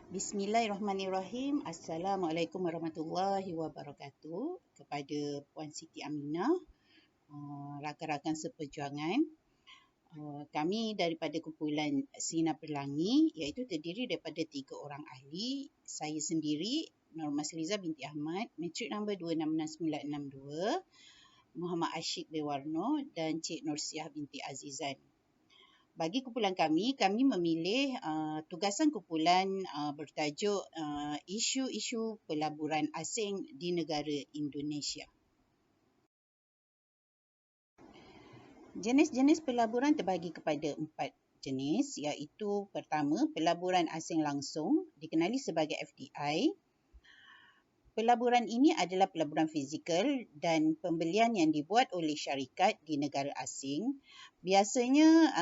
Bismillahirrahmanirrahim. Assalamualaikum warahmatullahi wabarakatuh. Kepada Puan Siti Aminah, rakan-rakan seperjuangan, kami daripada kumpulan Sinar Pelangi iaitu terdiri daripada 3 orang ahli, saya sendiri Nur Masliza binti Ahmad, matrik nombor 266962, Muhammad Ashik Dewarno dan Cik Nursiah binti Azizan. Bagi kumpulan kami memilih tugasan kumpulan bertajuk isu-isu pelaburan asing di negara Indonesia. Jenis-jenis pelaburan terbagi kepada 4 jenis, iaitu pertama, pelaburan asing langsung dikenali sebagai FDI. Pelaburan ini adalah pelaburan fizikal dan pembelian yang dibuat oleh syarikat di negara asing. Biasanya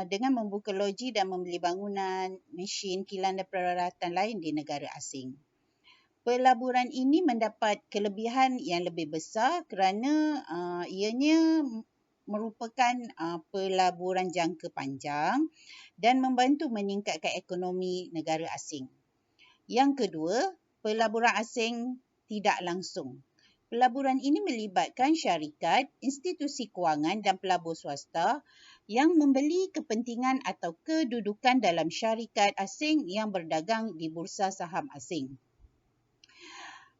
dengan membuka loji dan membeli bangunan, mesin, kilang dan peralatan lain di negara asing. Pelaburan ini mendapat kelebihan yang lebih besar kerana ianya merupakan pelaburan jangka panjang dan membantu meningkatkan ekonomi negara asing. Yang kedua, pelaburan asing tidak langsung. Pelaburan ini melibatkan syarikat, institusi kewangan dan pelabur swasta yang membeli kepentingan atau kedudukan dalam syarikat asing yang berdagang di bursa saham asing.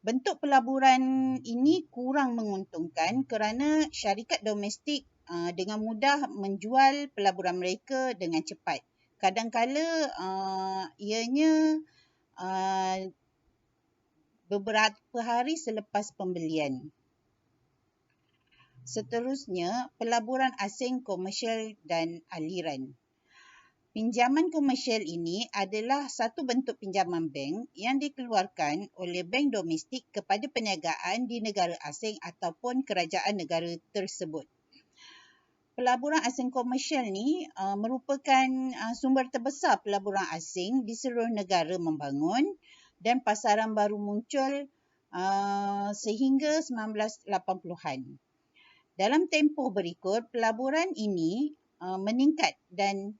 Bentuk pelaburan ini kurang menguntungkan kerana syarikat domestik dengan mudah menjual pelaburan mereka dengan cepat. Kadang-kala ianya beberapa hari selepas pembelian. Seterusnya, pelaburan asing komersial dan aliran. Pinjaman komersial ini adalah satu bentuk pinjaman bank yang dikeluarkan oleh bank domestik kepada perniagaan di negara asing ataupun kerajaan negara tersebut. Pelaburan asing komersial ni merupakan sumber terbesar pelaburan asing di seluruh negara membangun dan pasaran baru muncul sehingga 1980-an. Dalam tempoh berikut, pelaburan ini meningkat dan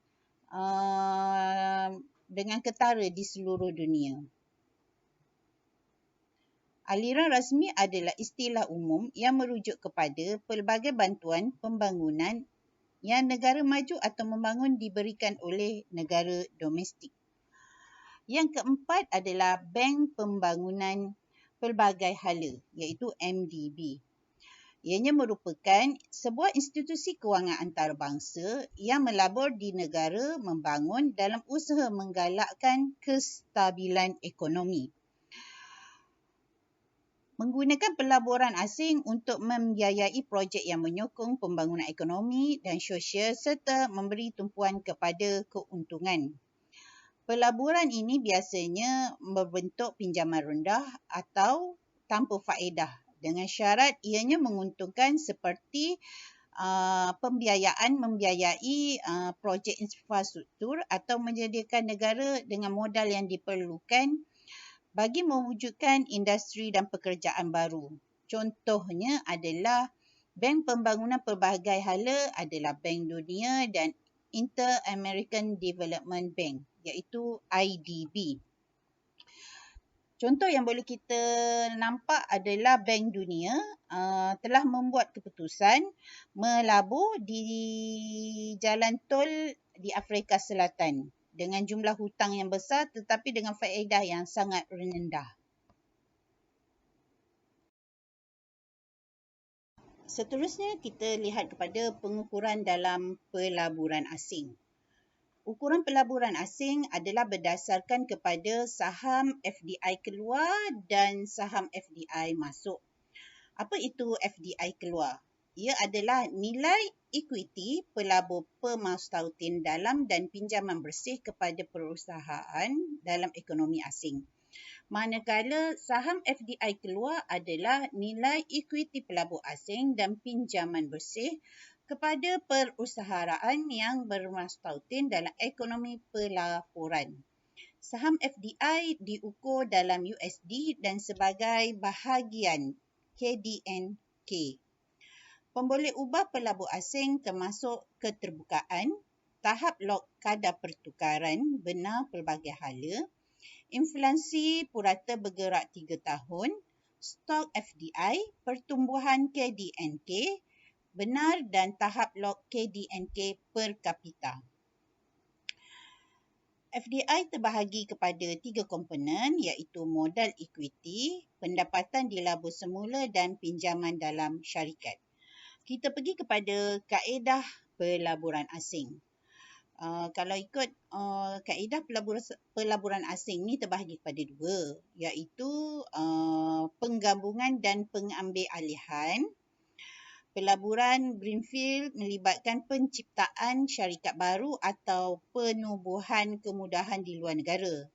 dengan ketara di seluruh dunia. Aliran rasmi adalah istilah umum yang merujuk kepada pelbagai bantuan pembangunan yang negara maju atau membangun diberikan oleh negara domestik. Yang keempat adalah Bank Pembangunan Pelbagai Hala, iaitu MDB. Ianya merupakan sebuah institusi kewangan antarabangsa yang melabur di negara membangun dalam usaha menggalakkan kestabilan ekonomi. Menggunakan pelaburan asing untuk membiayai projek yang menyokong pembangunan ekonomi dan sosial serta memberi tumpuan kepada keuntungan. Pelaburan ini biasanya berbentuk pinjaman rendah atau tanpa faedah dengan syarat ianya menguntungkan seperti membiayai projek infrastruktur atau menyediakan negara dengan modal yang diperlukan bagi mewujudkan industri dan pekerjaan baru. Contohnya adalah Bank Pembangunan Pelbagai Hala adalah Bank Dunia dan Inter-American Development Bank, iaitu IDB. Contoh yang boleh kita nampak adalah Bank Dunia telah membuat keputusan melabur di jalan tol di Afrika Selatan dengan jumlah hutang yang besar tetapi dengan faedah yang sangat rendah. Seterusnya kita lihat kepada pengukuran dalam pelaburan asing. Ukuran pelaburan asing adalah berdasarkan kepada saham FDI keluar dan saham FDI masuk. Apa itu FDI keluar? Ia adalah nilai ekuiti pelabur per maus tautin dalam dan pinjaman bersih kepada perusahaan dalam ekonomi asing. Manakala saham FDI keluar adalah nilai ekuiti pelabur asing dan pinjaman bersih kepada perusahaan yang bermaus tautin dalam ekonomi pelaburan. Saham FDI diukur dalam USD dan sebagai bahagian KDNK. Pemboleh ubah pelabur asing termasuk keterbukaan, tahap log kadar pertukaran benar pelbagai hala, inflasi purata bergerak 3 tahun, stok FDI, pertumbuhan KDNK, benar dan tahap log KDNK per kapita. FDI terbahagi kepada 3 komponen iaitu modal equity, pendapatan di laba semula dan pinjaman dalam syarikat. Kita pergi kepada kaedah pelaburan asing. Kalau ikut kaedah pelaburan asing ni terbahagi kepada 2 iaitu penggabungan dan pengambilalihan. Pelaburan greenfield melibatkan penciptaan syarikat baru atau penubuhan kemudahan di luar negara.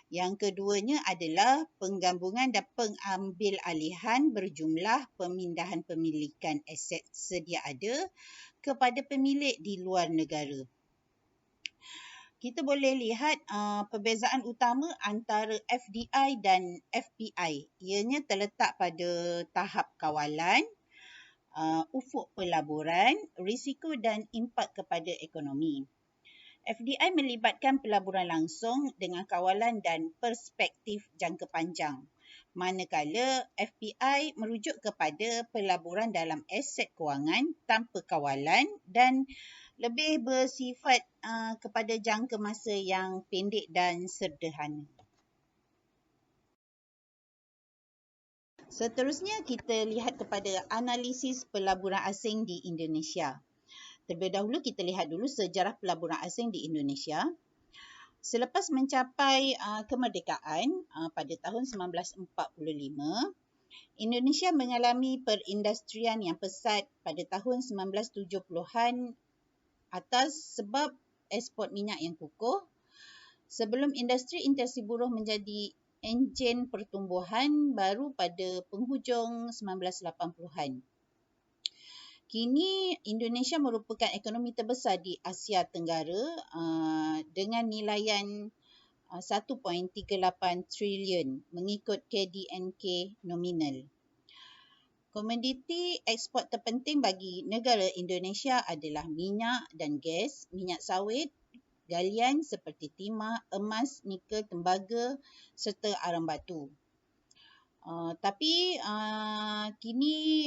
Yang keduanya adalah penggabungan dan pengambilalihan berjumlah pemindahan pemilikan aset sedia ada kepada pemilik di luar negara. Kita boleh lihat perbezaan utama antara FDI dan FPI. Ianya terletak pada tahap kawalan, ufuk pelaburan, risiko dan impak kepada ekonomi. FDI melibatkan pelaburan langsung dengan kawalan dan perspektif jangka panjang. Manakala FPI merujuk kepada pelaburan dalam aset kewangan tanpa kawalan dan lebih bersifat kepada jangka masa yang pendek dan sederhana. Seterusnya kita lihat kepada analisis pelaburan asing di Indonesia. Terlebih dahulu kita lihat dulu sejarah pelaburan asing di Indonesia. Selepas mencapai kemerdekaan pada tahun 1945, Indonesia mengalami perindustrian yang pesat pada tahun 1970-an atas sebab ekspor minyak yang kukuh. Sebelum industri intensif buruh menjadi enjin pertumbuhan baru pada penghujung 1980-an. Kini Indonesia merupakan ekonomi terbesar di Asia Tenggara dengan nilaian 1.38 trilion mengikut KDNK nominal. Komoditi ekspor terpenting bagi negara Indonesia adalah minyak dan gas, minyak sawit, galian seperti timah, emas, nikel, tembaga serta arang batu. Tapi kini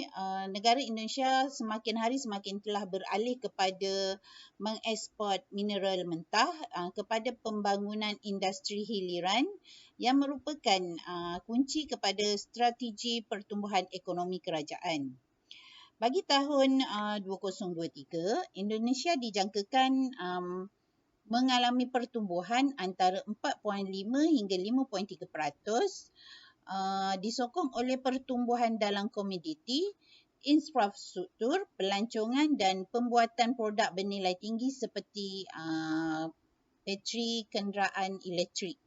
negara Indonesia semakin hari semakin telah beralih kepada mengeksport mineral mentah kepada pembangunan industri hiliran yang merupakan kunci kepada strategi pertumbuhan ekonomi kerajaan. Bagi tahun 2023, Indonesia dijangkakan mengalami pertumbuhan antara 4.5 hingga 5.3%, disokong oleh pertumbuhan dalam komoditi, infrastruktur, pelancongan dan pembuatan produk bernilai tinggi seperti bateri kenderaan elektrik.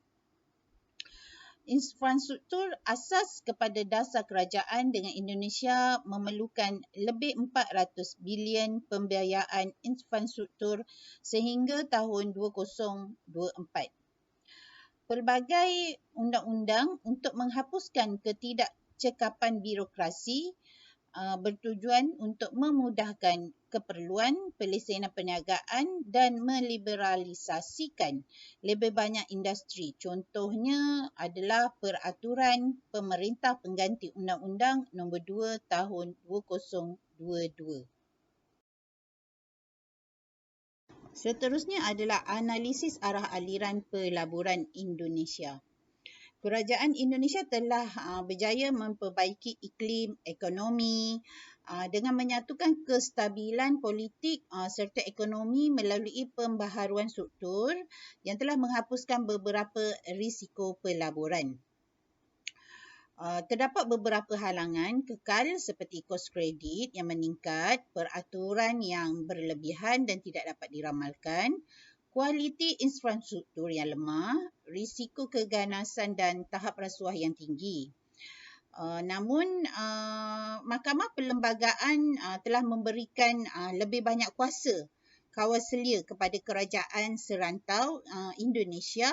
Infrastruktur asas kepada dasar kerajaan dengan Indonesia memerlukan lebih 400 bilion pembiayaan infrastruktur sehingga tahun 2024. Pelbagai undang-undang untuk menghapuskan ketidakcekapan birokrasi bertujuan untuk memudahkan keperluan pelesenan perniagaan dan meliberalisasikan lebih banyak industri. Contohnya adalah peraturan pemerintah pengganti Undang-Undang Nombor 2 Tahun 2022. Seterusnya adalah analisis arah aliran pelaburan Indonesia. Kerajaan Indonesia telah berjaya memperbaiki iklim ekonomi dengan menyatukan kestabilan politik serta ekonomi melalui pembaharuan struktur yang telah menghapuskan beberapa risiko pelaburan. Terdapat beberapa halangan kekal seperti kos kredit yang meningkat, peraturan yang berlebihan dan tidak dapat diramalkan, kualiti infrastruktur yang lemah, risiko keganasan dan tahap rasuah yang tinggi. Namun, Mahkamah Perlembagaan telah memberikan lebih banyak kuasa kawal selia kepada kerajaan serantau Indonesia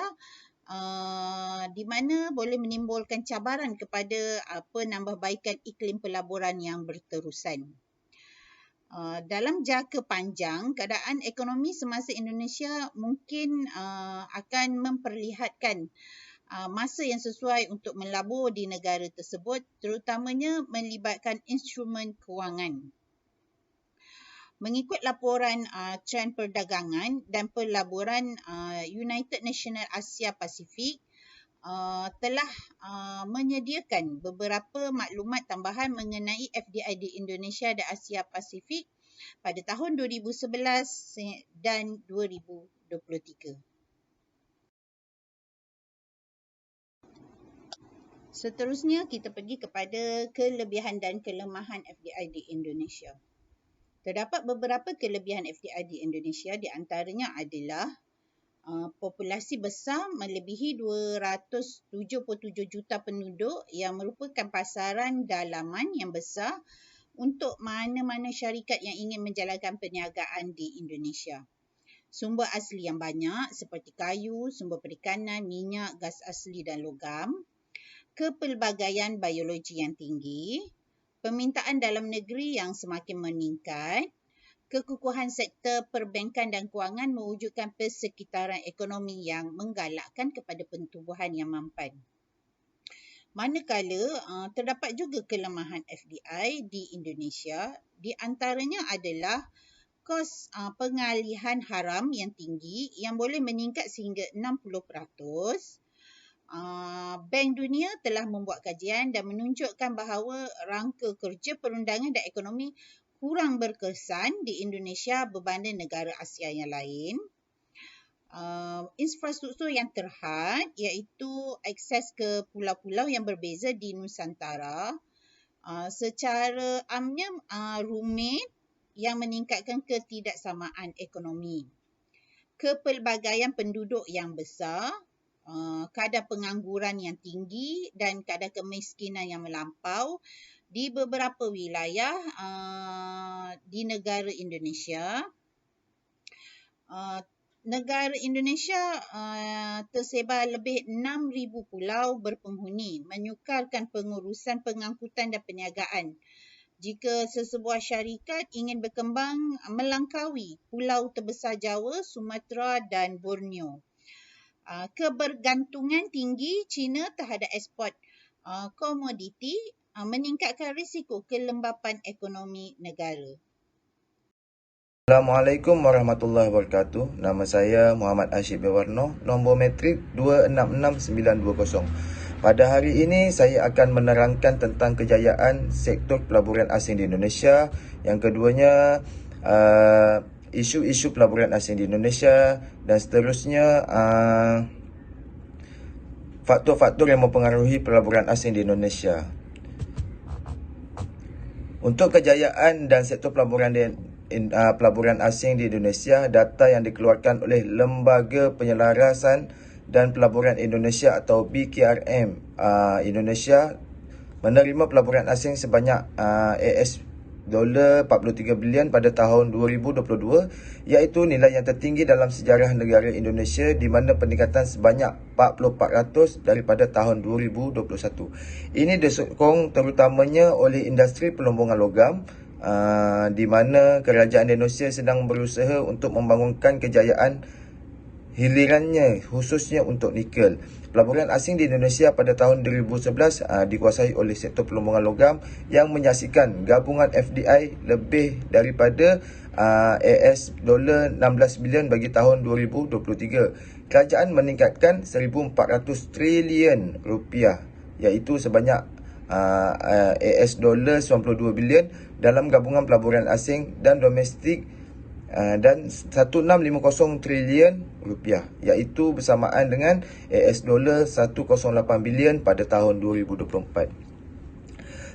di mana boleh menimbulkan cabaran kepada penambahbaikan iklim pelaburan yang berterusan. Dalam jangka panjang, keadaan ekonomi semasa Indonesia mungkin akan memperlihatkan masa yang sesuai untuk melabur di negara tersebut, terutamanya melibatkan instrumen kewangan. Mengikut laporan trend perdagangan dan pelaburan United Nations Asia Pasifik, telah menyediakan beberapa maklumat tambahan mengenai FDI di Indonesia dan Asia Pasifik pada tahun 2011 dan 2023. Seterusnya, kita pergi kepada kelebihan dan kelemahan FDI di Indonesia. Terdapat beberapa kelebihan FDI di Indonesia, di antaranya adalah populasi besar melebihi 277 juta penduduk yang merupakan pasaran dalaman yang besar untuk mana-mana syarikat yang ingin menjalankan perniagaan di Indonesia. Sumber asli yang banyak seperti kayu, sumber perikanan, minyak, gas asli dan logam. Kepelbagaian biologi yang tinggi. Permintaan dalam negeri yang semakin meningkat. Kekukuhan sektor perbankan dan kewangan mewujudkan persekitaran ekonomi yang menggalakkan kepada pertumbuhan yang mampan. Manakala terdapat juga kelemahan FDI di Indonesia, di antaranya adalah kos pengalihan haram yang tinggi yang boleh meningkat sehingga 60%. Bank Dunia telah membuat kajian dan menunjukkan bahawa rangka kerja perundangan dan ekonomi kurang berkesan di Indonesia berbanding negara Asia yang lain. Infrastruktur yang terhad iaitu akses ke pulau-pulau yang berbeza di Nusantara secara amnya rumit yang meningkatkan ketidaksamaan ekonomi. Kepelbagaian penduduk yang besar, kadar pengangguran yang tinggi dan kadar kemiskinan yang melampau di beberapa wilayah di negara Indonesia. Negara Indonesia tersebar lebih 6,000 pulau berpenghuni, menyukarkan pengurusan pengangkutan dan perniagaan. Jika sesebuah syarikat ingin berkembang melangkaui pulau terbesar Jawa, Sumatera dan Borneo. Kebergantungan tinggi China terhadap ekspor komoditi meningkatkan risiko kelembapan ekonomi negara. Assalamualaikum warahmatullahi wabarakatuh. Nama saya Muhammad Ashib Bewarno, nombor metrik 266920. Pada hari ini saya akan menerangkan tentang kejayaan sektor pelaburan asing di Indonesia. Yang keduanya isu-isu pelaburan asing di Indonesia dan seterusnya faktor-faktor yang mempengaruhi pelaburan asing di Indonesia. Untuk kejayaan dan sektor pelaburan asing di Indonesia, data yang dikeluarkan oleh Lembaga Penyelarasan dan Pelaburan Indonesia atau BKRM Indonesia menerima pelaburan asing sebanyak AS $43 bilion pada tahun 2022, iaitu nilai yang tertinggi dalam sejarah negara Indonesia di mana peningkatan sebanyak 44% daripada tahun 2021. Ini disokong terutamanya oleh industri pelombongan logam, di mana kerajaan Indonesia sedang berusaha untuk membangunkan kejayaan hilirannya khususnya untuk nikel. Pelaburan asing di Indonesia pada tahun 2011 dikuasai oleh sektor pelombongan logam yang menyaksikan gabungan FDI lebih daripada AS $16 bilion bagi tahun 2023. Kerajaan meningkatkan 1,400 trilion rupiah, iaitu sebanyak AS $92 bilion dalam gabungan pelaburan asing dan domestik dan 1650 trilion rupiah, iaitu bersamaan dengan AS $108 bilion pada tahun 2024.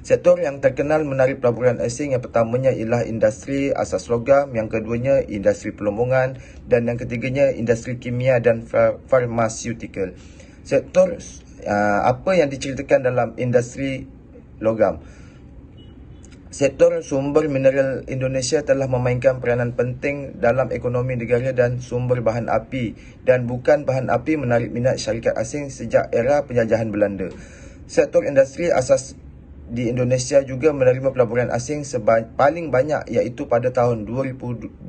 Sektor yang terkenal menarik pelaburan asing yang pertamanya ialah industri asas logam, yang keduanya industri pelombongan dan yang ketiganya industri kimia dan farmaceutical. Sektor apa yang diceritakan dalam industri logam? Sektor sumber mineral Indonesia telah memainkan peranan penting dalam ekonomi negara dan sumber bahan api, dan bukan bahan api menarik minat syarikat asing sejak era penjajahan Belanda. Sektor industri asas di Indonesia juga menerima pelaburan asing paling banyak, iaitu pada tahun 2022.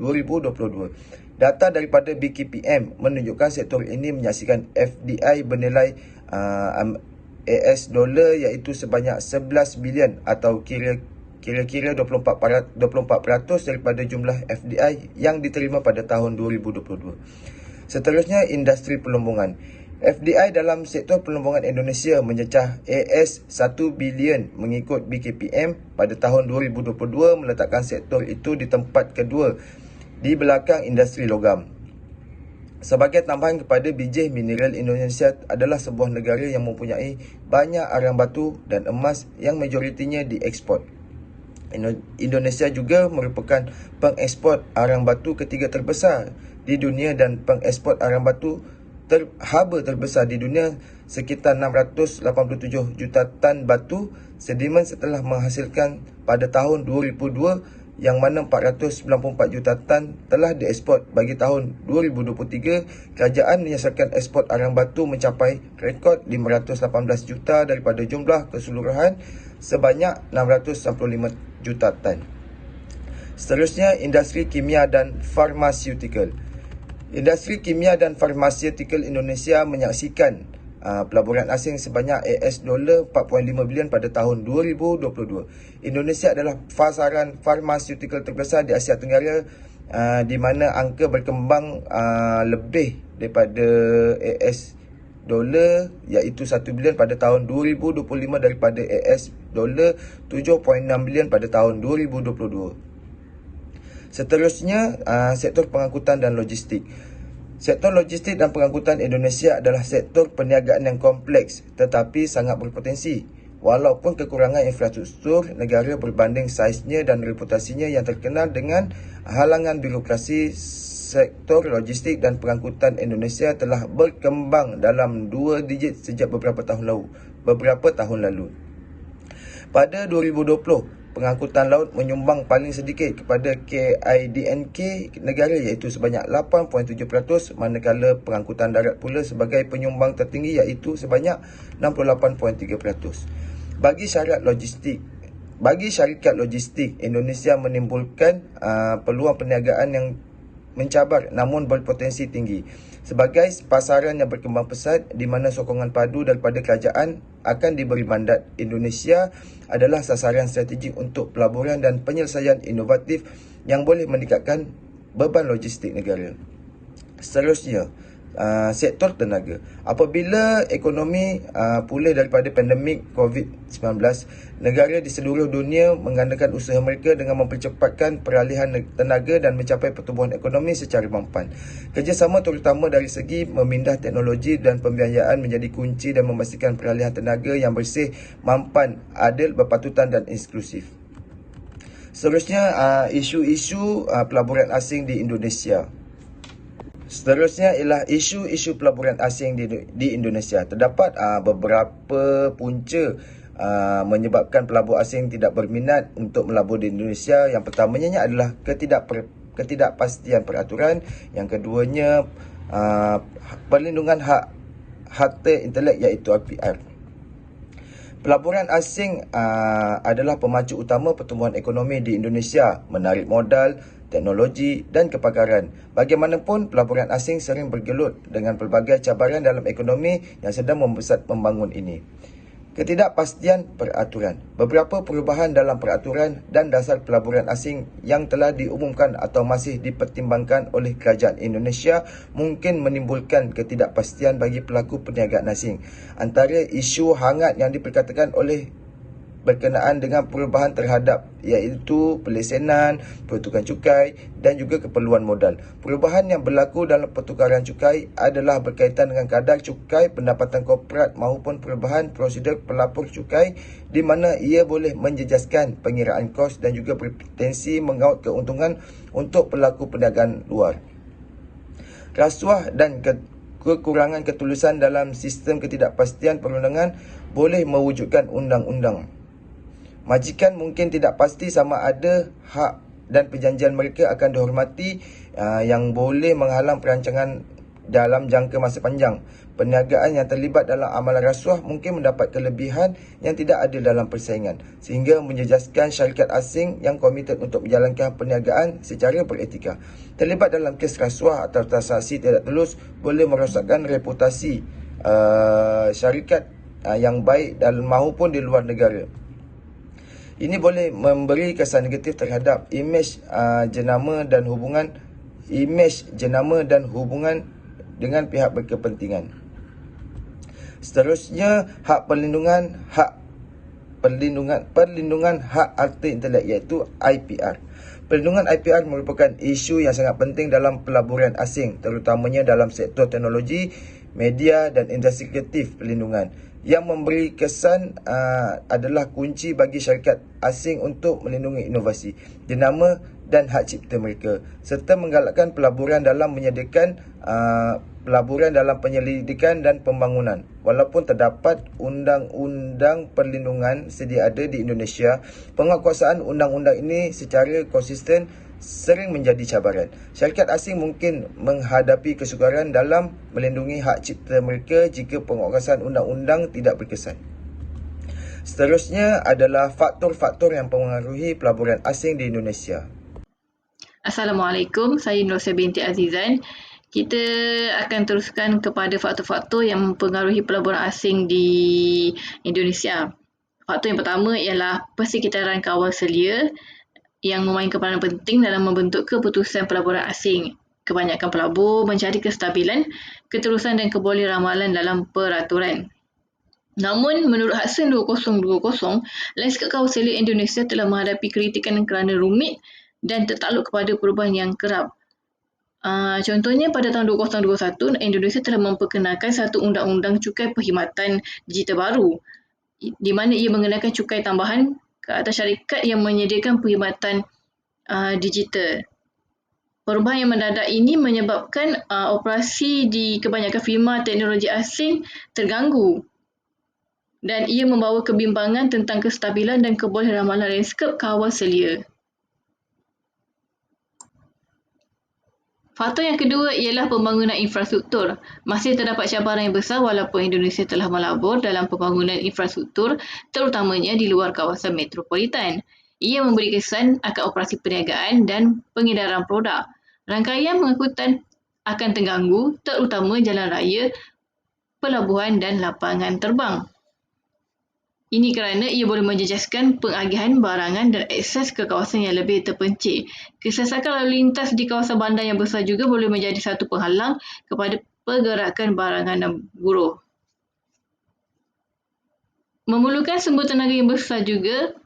Data daripada BKPM menunjukkan sektor ini menyaksikan FDI bernilai AS dolar iaitu sebanyak 11 bilion atau kira-kira 24% daripada jumlah FDI yang diterima pada tahun 2022. Seterusnya, industri pelumbungan. FDI dalam sektor pelumbungan Indonesia mencecah AS 1 bilion mengikut BKPM pada tahun 2022, meletakkan sektor itu di tempat kedua di belakang industri logam. Sebagai tambahan kepada bijih mineral, Indonesia adalah sebuah negara yang mempunyai banyak arang batu dan emas yang majoritinya diekspor. Indonesia juga merupakan pengekspor arang batu ketiga terbesar di dunia dan pengekspor arang batu haba terbesar di dunia, sekitar 687 juta tan batu sedimen setelah menghasilkan pada tahun 2002, yang mana 494 juta tan telah diekspor. Bagi tahun 2023, kerajaan menyasarkan ekspor arang batu mencapai rekod 518 juta daripada jumlah keseluruhan sebanyak 695 juta tan. Seterusnya, industri kimia dan farmaceutical. Industri kimia dan farmaceutical Indonesia menyaksikan pelaburan asing sebanyak AS dolar 4.5 bilion pada tahun 2022. Indonesia adalah pasaran farmaceutical terbesar di Asia Tenggara, di mana angka berkembang lebih daripada AS dolar iaitu 1 bilion pada tahun 2025 daripada AS dolar 7.6 bilion pada tahun 2022. Seterusnya, sektor pengangkutan dan logistik. Sektor logistik dan pengangkutan Indonesia adalah sektor perniagaan yang kompleks tetapi sangat berpotensi. Walaupun kekurangan infrastruktur negara berbanding saiznya dan reputasinya yang terkenal dengan halangan birokrasi, sektor logistik dan pengangkutan Indonesia telah berkembang dalam 2 digit sejak beberapa tahun lalu. Pada 2020, pengangkutan laut menyumbang paling sedikit kepada KIDNK negara iaitu sebanyak 8.7%, manakala pengangkutan darat pula sebagai penyumbang tertinggi iaitu sebanyak 68.3%. Bagi syarikat logistik, Indonesia menimbulkan peluang perniagaan yang mencabar namun berpotensi tinggi. Sebagai pasaran yang berkembang pesat di mana sokongan padu daripada kerajaan akan diberi mandat, Indonesia adalah sasaran strategik untuk pelaburan dan penyelesaian inovatif yang boleh meningkatkan beban logistik negara. Seterusnya, sektor tenaga. Apabila ekonomi pulih daripada pandemik COVID-19, negara di seluruh dunia menggandakan usaha mereka dengan mempercepatkan peralihan tenaga dan mencapai pertumbuhan ekonomi secara mampan. Kerjasama terutama dari segi memindah teknologi dan pembiayaan menjadi kunci dan memastikan peralihan tenaga yang bersih, mampan, adil, berpatutan dan inklusif. Seterusnya, isu-isu pelaburan asing di Indonesia. Seterusnya ialah isu-isu pelaburan asing di Indonesia. Terdapat beberapa punca menyebabkan pelabur asing tidak berminat untuk melabur di Indonesia. Yang pertamanya adalah ketidakpastian peraturan. Yang keduanya perlindungan hak harta intelek iaitu IPR. Pelaburan asing adalah pemacu utama pertumbuhan ekonomi di Indonesia, menarik modal, teknologi dan kepakaran. Bagaimanapun, pelaburan asing sering bergelut dengan pelbagai cabaran dalam ekonomi yang sedang membesar membangun ini. Ketidakpastian peraturan. Beberapa perubahan dalam peraturan dan dasar pelaburan asing yang telah diumumkan atau masih dipertimbangkan oleh kerajaan Indonesia mungkin menimbulkan ketidakpastian bagi pelaku perniagaan asing. Antara isu hangat yang diperkatakan oleh berkenaan dengan perubahan terhadap iaitu pelesenan, pertukaran cukai dan juga keperluan modal. Perubahan yang berlaku dalam pertukaran cukai adalah berkaitan dengan kadar cukai pendapatan korporat maupun perubahan prosedur pelapor cukai di mana ia boleh menjejaskan pengiraan kos dan juga berpotensi mengaut keuntungan untuk pelaku perniagaan luar. Rasuah dan kekurangan ketulusan dalam sistem ketidakpastian perundangan boleh mewujudkan undang-undang. Majikan mungkin tidak pasti sama ada hak dan perjanjian mereka akan dihormati yang boleh menghalang perancangan dalam jangka masa panjang. Perniagaan yang terlibat dalam amalan rasuah mungkin mendapat kelebihan yang tidak ada dalam persaingan sehingga menjejaskan syarikat asing yang komited untuk menjalankan perniagaan secara beretika. Terlibat dalam kes rasuah atau transaksi tidak telus boleh merosakkan reputasi syarikat yang baik dan maupun di luar negara. Ini boleh memberi kesan negatif terhadap imej jenama dan hubungan dengan pihak berkepentingan. Seterusnya, perlindungan hak arti intelek, iaitu IPR. Perlindungan IPR merupakan isu yang sangat penting dalam pelaburan asing, terutamanya dalam sektor teknologi, media dan industri kreatif perlindungan. Yang memberi kesan adalah kunci bagi syarikat asing untuk melindungi inovasi, jenama dan hak cipta mereka, serta menggalakkan pelaburan dalam menyediakan pelaburan dalam penyelidikan dan pembangunan. Walaupun terdapat undang-undang perlindungan sedia ada di Indonesia, penguatkuasaan undang-undang ini secara konsisten sering menjadi cabaran. Syarikat asing mungkin menghadapi kesukaran dalam melindungi hak cipta mereka jika penguatkuasaan undang-undang tidak berkesan. Seterusnya adalah faktor-faktor yang mempengaruhi pelaburan asing di Indonesia. Assalamualaikum, saya Nur binti Azizan. Kita akan teruskan kepada faktor-faktor yang mempengaruhi pelaburan asing di Indonesia. Faktor yang pertama ialah persekitaran kawal selia yang memainkan peranan penting dalam membentuk keputusan pelaburan asing. Kebanyakan pelabur mencari kestabilan, keterusan dan keboleh ramalan dalam peraturan. Namun, menurut Hudson 2020, lanskap kawal selia Indonesia telah menghadapi kritikan kerana rumit dan tertakluk kepada perubahan yang kerap. Contohnya, pada tahun 2021, Indonesia telah memperkenalkan satu undang-undang cukai perkhidmatan digital baru, di mana ia mengenakan cukai tambahan ke atas syarikat yang menyediakan perkhidmatan digital. Perubahan yang mendadak ini menyebabkan operasi di kebanyakan firma teknologi asing terganggu, dan ia membawa kebimbangan tentang kestabilan dan kebolehan ramalan lanskap kawal selia. Faktor yang kedua ialah pembangunan infrastruktur. Masih terdapat cabaran yang besar walaupun Indonesia telah melabur dalam pembangunan infrastruktur, terutamanya di luar kawasan metropolitan. Ia memberi kesan akan operasi perniagaan dan pengedaran produk. Rangkaian pengangkutan akan terganggu, terutama jalan raya, pelabuhan dan lapangan terbang. Ini kerana ia boleh menjejaskan pengagihan barangan dan akses ke kawasan yang lebih terpencil. Kesesakan lalu lintas di kawasan bandar yang besar juga boleh menjadi satu penghalang kepada pergerakan barangan dan buruh. Memerlukan sumber tenaga yang besar juga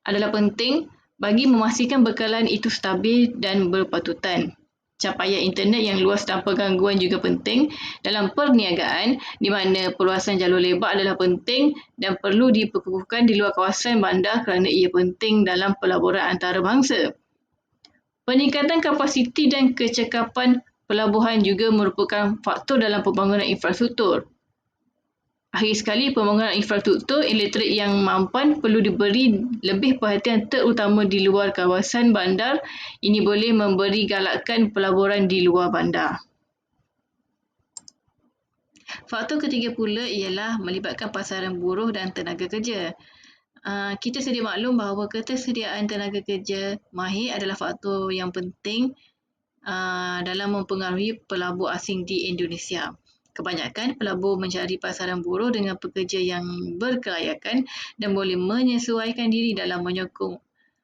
adalah penting bagi memastikan bekalan itu stabil dan berpatutan. Capaian internet yang luas tanpa gangguan juga penting dalam perniagaan, di mana perluasan jalur lebar adalah penting dan perlu diperkukuhkan di luar kawasan bandar kerana ia penting dalam pelaburan antarabangsa. Peningkatan kapasiti dan kecekapan pelabuhan juga merupakan faktor dalam pembangunan infrastruktur. Akhir sekali, pembangunan infrastruktur elektrik yang mampan perlu diberi lebih perhatian terutama di luar kawasan bandar. Ini boleh memberi galakan pelaburan di luar bandar. Faktor ketiga pula ialah melibatkan pasaran buruh dan tenaga kerja. Kita sedia maklum bahawa ketersediaan tenaga kerja mahir adalah faktor yang penting dalam mempengaruhi pelabur asing di Indonesia. Kebanyakan pelabur mencari pasaran buruh dengan pekerja yang berkelayakan dan boleh menyesuaikan diri dalam menyokong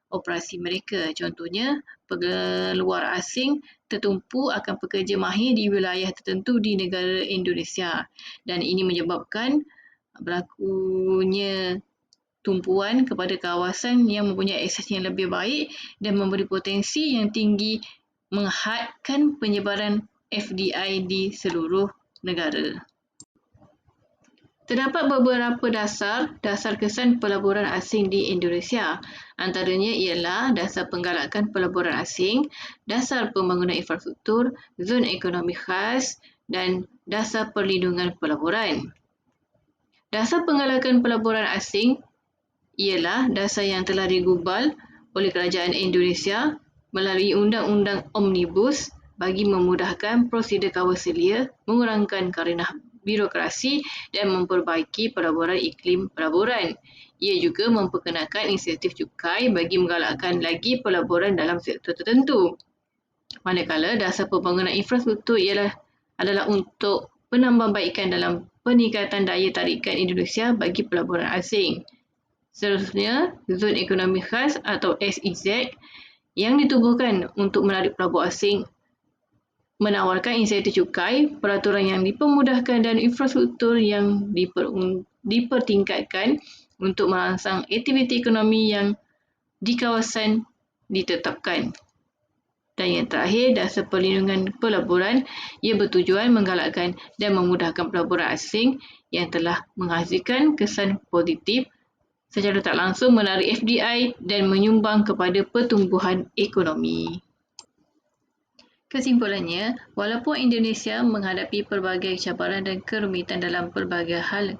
operasi mereka. Contohnya, peluar asing tertumpu akan pekerja mahir di wilayah tertentu di negara Indonesia, dan ini menyebabkan berlakunya tumpuan kepada kawasan yang mempunyai akses yang lebih baik dan memberi potensi yang tinggi menghadkan penyebaran FDI di seluruh negara. Terdapat beberapa dasar kesan pelaburan asing di Indonesia. Antaranya ialah dasar penggalakan pelaburan asing, dasar pembangunan infrastruktur, zon ekonomi khas dan dasar perlindungan pelaburan. Dasar penggalakan pelaburan asing ialah dasar yang telah digubal oleh Kerajaan Indonesia melalui Undang-Undang Omnibus bagi memudahkan prosedur kawal selia, mengurangkan karenah birokrasi dan memperbaiki pelaburan iklim pelaburan. Ia juga memperkenalkan insentif cukai bagi menggalakkan lagi pelaburan dalam sektor tertentu. Manakala dasar pembangunan infrastruktur adalah untuk penambahbaikan dalam peningkatan daya tarikan Indonesia bagi pelaburan asing. Seterusnya, Zon Ekonomi Khas atau SEZ yang ditubuhkan untuk menarik pelabur asing menawarkan insentif cukai, peraturan yang dipermudahkan dan infrastruktur yang dipertingkatkan untuk merangsang aktiviti ekonomi yang di kawasan ditetapkan. Dan yang terakhir, dasar perlindungan pelaburan, ia bertujuan menggalakkan dan memudahkan pelaburan asing yang telah menghasilkan kesan positif secara tak langsung menarik FDI dan menyumbang kepada pertumbuhan ekonomi. Kesimpulannya, walaupun Indonesia menghadapi pelbagai cabaran dan kerumitan dalam pelbagai hal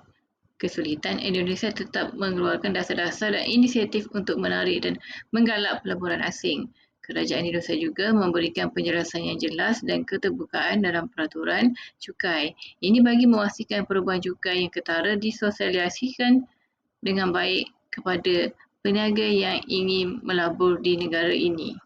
kesulitan, Indonesia tetap mengeluarkan dasar-dasar dan inisiatif untuk menarik dan menggalak pelaburan asing. Kerajaan Indonesia juga memberikan penjelasan yang jelas dan keterbukaan dalam peraturan cukai. Ini bagi memastikan perubahan cukai yang ketara disosialisasikan dengan baik kepada peniaga yang ingin melabur di negara ini.